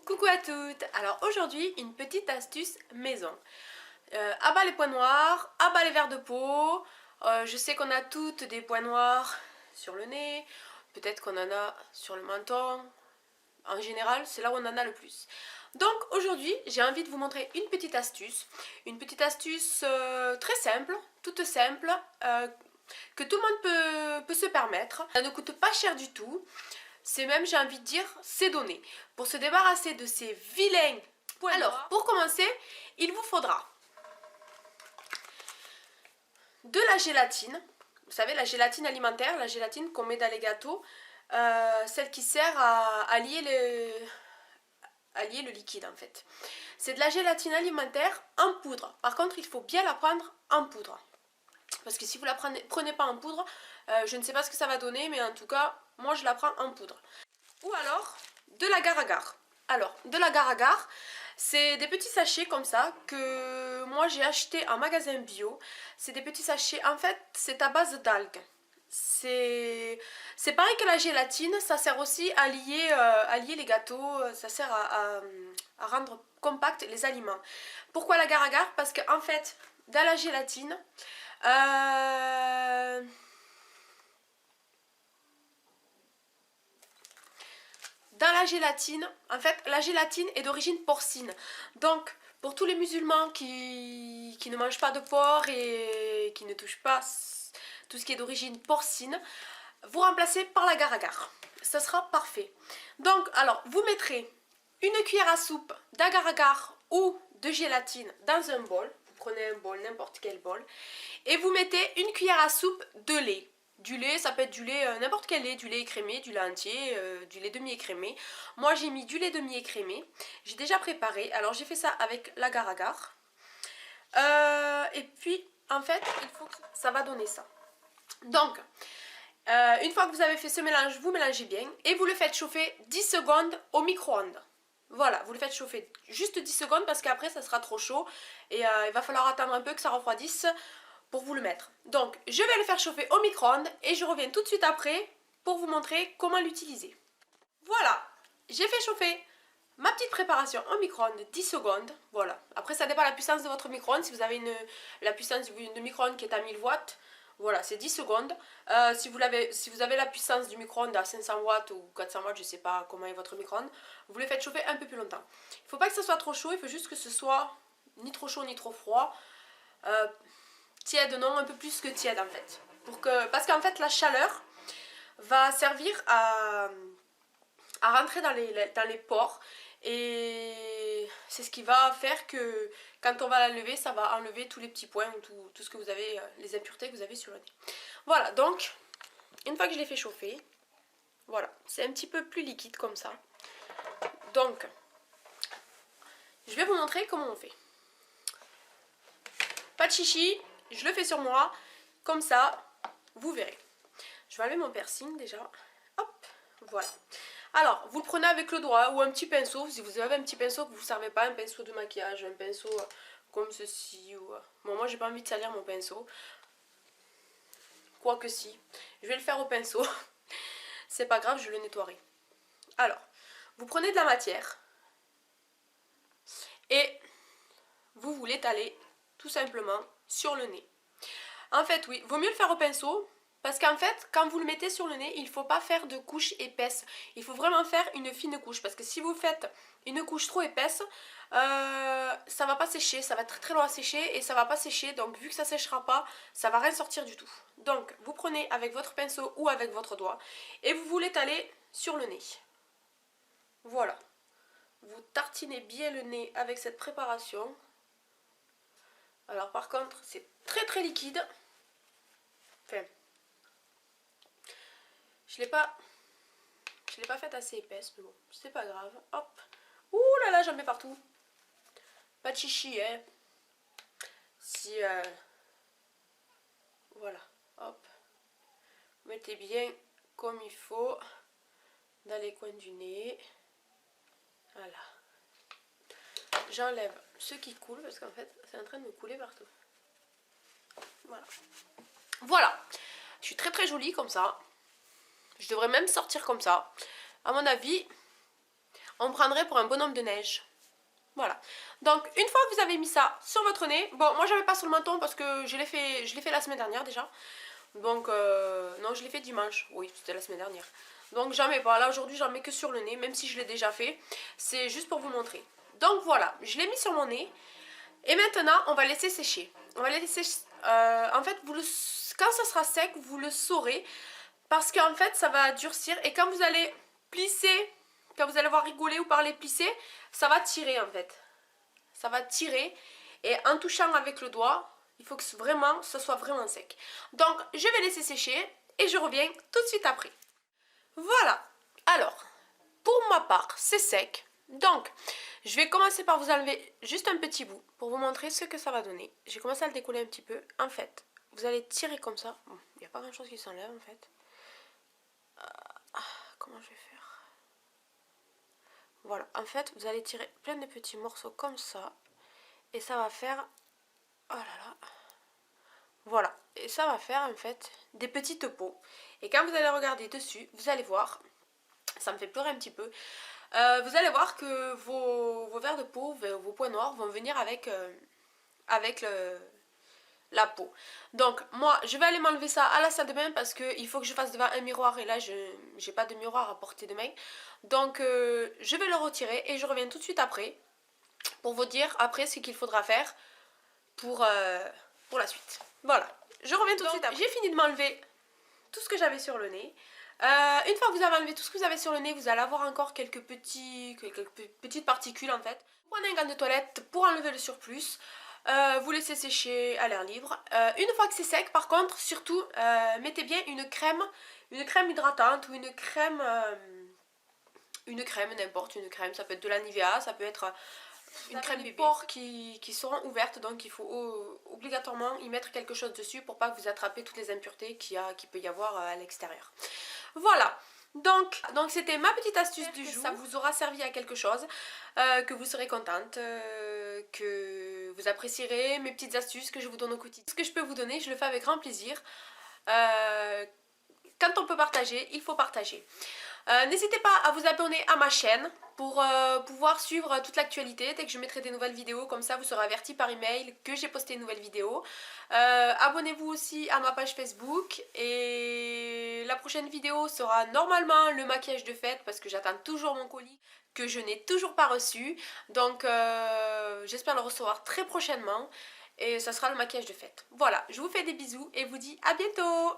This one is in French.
Coucou à toutes. Alors aujourd'hui une petite astuce maison. Abat les points noirs, abat les verres de peau. Je sais qu'on a toutes des points noirs sur le nez, peut-être qu'on en a sur le menton. En général c'est là où on en a le plus. Donc aujourd'hui j'ai envie de vous montrer une petite astuce très simple, toute simple, que tout le monde peut se permettre. Ça ne coûte pas cher du tout. C'est même, j'ai envie de dire, c'est donné. Pour se débarrasser de ces vilains points noirs. Alors, pour commencer, il vous faudra de la gélatine. Vous savez, la gélatine alimentaire, la gélatine qu'on met dans les gâteaux. Celle qui sert à lier le liquide en fait. C'est de la gélatine alimentaire en poudre. Par contre, il faut bien la prendre en poudre. Parce que si vous la prenez pas en poudre, je ne sais pas ce que ça va donner, mais en tout cas, moi je la prends en poudre. Ou alors, de l'agar-agar. Alors, de l'agar-agar, c'est des petits sachets comme ça que moi j'ai acheté en magasin bio. C'est des petits sachets, en fait, c'est à base d'algues. C'est pareil que la gélatine, ça sert aussi à lier les gâteaux, ça sert à rendre compact les aliments. Pourquoi l'agar-agar? Parce qu'en fait, dans la gélatine, en fait, la gélatine est d'origine porcine. Donc, pour tous les musulmans qui ne mangent pas de porc et qui ne touchent pas tout ce qui est d'origine porcine, vous remplacez par l'agar-agar. Ça sera parfait. Donc, alors, vous mettrez une cuillère à soupe d'agar-agar ou de gélatine dans un bol. Vous prenez un bol, n'importe quel bol. Et vous mettez une cuillère à soupe de lait. Du lait, ça peut être du lait, n'importe quel lait, du lait écrémé, du lait entier, du lait demi-écrémé. Moi j'ai mis du lait demi-écrémé, j'ai déjà préparé, alors j'ai fait ça avec l'agar-agar. Et puis en fait, il faut que ça va donner ça. Donc, une fois que vous avez fait ce mélange, vous mélangez bien et vous le faites chauffer 10 secondes au micro-ondes. Voilà, vous le faites chauffer juste 10 secondes parce qu'après ça sera trop chaud et il va falloir attendre un peu que ça refroidisse pour vous le mettre. Donc je vais le faire chauffer au micro-ondes et je reviens tout de suite après pour vous montrer comment l'utiliser. Voilà, j'ai fait chauffer ma petite préparation au micro-ondes 10 secondes. Voilà, après ça dépend de la puissance de votre micro-ondes. Si vous avez la puissance de micro-ondes qui est à 1000 watts, voilà, c'est 10 secondes. Si vous avez la puissance du micro-ondes à 500 watts ou 400 watts, je ne sais pas comment est votre micro-ondes, vous le faites chauffer un peu plus longtemps. Il ne faut pas que ça soit trop chaud, il faut juste que ce soit ni trop chaud ni trop froid. Tiède, non, un peu plus que tiède en fait. Parce qu'en fait la chaleur va servir à rentrer dans les pores et c'est ce qui va faire que quand on va la lever, ça va enlever tous les petits points, tout ce que vous avez, les impuretés que vous avez sur le nez. Voilà, donc une fois que je l'ai fait chauffer, voilà, c'est un petit peu plus liquide comme ça. Donc, je vais vous montrer comment on fait. Pas de chichi, je le fais sur moi, comme ça, vous verrez. Je vais enlever mon piercing déjà. Hop, voilà. Alors, vous le prenez avec le doigt ou un petit pinceau. Si vous avez un petit pinceau que vous ne servez pas, un pinceau de maquillage, un pinceau comme ceci. Bon, moi, j'ai pas envie de salir mon pinceau. Quoique si. Je vais le faire au pinceau. C'est pas grave, je le nettoierai. Alors, vous prenez de la matière et vous l'étalez tout simplement sur le nez. En fait, oui, vaut mieux le faire au pinceau. Parce qu'en fait, quand vous le mettez sur le nez, il ne faut pas faire de couche épaisse. Il faut vraiment faire une fine couche. Parce que si vous faites une couche trop épaisse, ça va pas sécher. Ça va être très long à sécher et ça va pas sécher. Donc vu que ça séchera pas, ça va rien sortir du tout. Donc vous prenez avec votre pinceau ou avec votre doigt et vous l'étalez sur le nez. Voilà. Vous tartinez bien le nez avec cette préparation. Alors par contre, c'est très très liquide. Enfin... Je l'ai pas faite assez épaisse, mais bon, c'est pas grave. Hop. Ouh là là, j'en mets partout. Pas de chichi, hein. Si, voilà, hop. Mettez bien comme il faut dans les coins du nez. Voilà. J'enlève ce qui coule parce qu'en fait c'est en train de me couler partout. Voilà. Voilà. Je suis très très jolie comme ça. Je devrais même sortir comme ça. À mon avis, on me prendrait pour un bonhomme de neige. Voilà. Donc une fois que vous avez mis ça sur votre nez, bon moi j'avais pas sur le menton parce que je l'ai fait la semaine dernière déjà. Donc non, je l'ai fait dimanche. Oui, c'était la semaine dernière. Donc j'en mets pas. Là aujourd'hui j'en mets que sur le nez, même si je l'ai déjà fait. C'est juste pour vous montrer. Donc voilà, je l'ai mis sur mon nez. Et maintenant on va laisser sécher. On va laisser en fait quand ça sera sec, vous le saurez. Parce qu'en fait ça va durcir. Et quand vous allez plisser, quand vous allez voir rigoler ou parler plisser, ça va tirer en fait. Ça va tirer. Et en touchant avec le doigt, il faut que vraiment, ça soit vraiment sec. Donc je vais laisser sécher et je reviens tout de suite après. Voilà. Alors, pour ma part, c'est sec. Donc, je vais commencer par vous enlever juste un petit bout pour vous montrer ce que ça va donner. J'ai commencé à le décoller un petit peu. En fait, vous allez tirer comme ça. Bon, il n'y a pas grand chose qui s'enlève en fait. Comment je vais faire? Voilà, en fait, vous allez tirer plein de petits morceaux comme ça. Et ça va faire... Oh là là. Voilà, et ça va faire en fait des petites peaux. Et quand vous allez regarder dessus, vous allez voir, ça me fait pleurer un petit peu, vous allez voir que vos verres de peau, vos points noirs vont venir avec la peau. Donc moi, je vais aller m'enlever ça à la salle de bain parce qu'il faut que je fasse devant un miroir et là, je n'ai pas de miroir à portée de main. Donc je vais le retirer et je reviens tout de suite après pour vous dire après ce qu'il faudra faire pour la suite. Voilà, je reviens tout de suite après. J'ai fini de m'enlever tout ce que j'avais sur le nez. Une fois que vous avez enlevé tout ce que vous avez sur le nez, vous allez avoir encore quelques petites particules en fait. Prenez un gant de toilette pour enlever le surplus. Vous laissez sécher à l'air libre. Une fois que c'est sec, par contre, surtout, mettez bien une crème hydratante ou une crème n'importe, une crème. Ça peut être de la Nivea, ça peut être une crème bébé. Pores qui seront ouvertes, donc il faut obligatoirement y mettre quelque chose dessus pour pas que vous attrapez toutes les impuretés qu'il peut y avoir à l'extérieur. Voilà, donc c'était ma petite astuce du jour. Ça vous aura servi à quelque chose, que vous serez contente, que vous apprécierez mes petites astuces que je vous donne au quotidien. Ce que je peux vous donner, je le fais avec grand plaisir. Quand on peut partager, il faut partager. N'hésitez pas à vous abonner à ma chaîne pour pouvoir suivre toute l'actualité. Dès que je mettrai des nouvelles vidéos, comme ça vous serez averti par email que j'ai posté une nouvelle vidéo. Abonnez-vous aussi à ma page Facebook et la prochaine vidéo sera normalement le maquillage de fête parce que j'attends toujours mon colis que je n'ai toujours pas reçu. Donc j'espère le recevoir très prochainement et ça sera le maquillage de fête. Voilà, je vous fais des bisous et vous dis à bientôt!